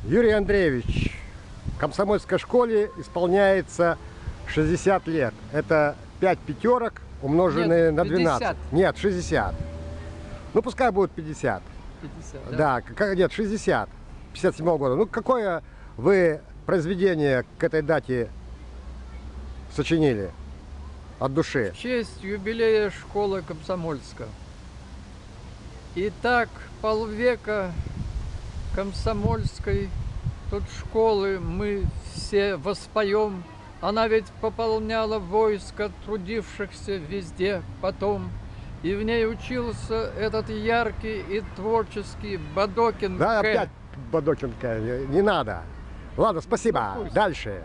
Юрий Андреевич, Комсомольской школе исполняется 60 лет. Это 5 пятерок, умноженные на 12. 50. Нет, 60. Ну, пускай будет 50. 50, Да, нет, 60. 57-го года. Ну, какое вы произведение к этой дате сочинили от души? В честь юбилея школы Комсомольска. Итак, полвека Комсомольской тут школы мы все воспоем. Она ведь пополняла войско трудившихся везде потом. И в ней учился этот яркий и творческий Бадокин. Да, опять Бадокинка, не надо. Ладно, спасибо. Ну, пусть. Дальше.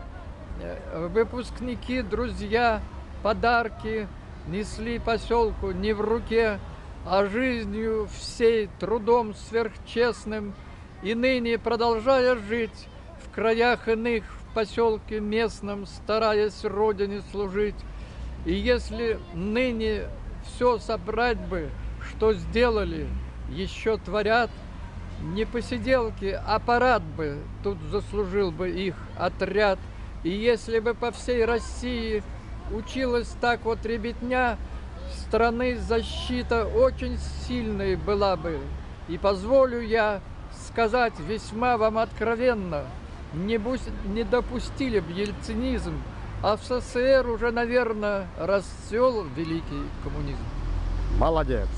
Выпускники, друзья, подарки несли поселку не в руке, а жизнью всей, трудом сверхчестным, и ныне, продолжая жить в краях иных, в поселке местном, стараясь родине служить. И если ныне все собрать бы, что сделали, еще творят, не посиделки, а парад бы тут заслужил бы их отряд. И если бы по всей России училась так вот ребятня, страны защита очень сильной была бы. И позволю я сказать весьма вам откровенно, не допустили бы ельцинизм, а в СССР уже, наверное, расцвел великий коммунизм. Молодец.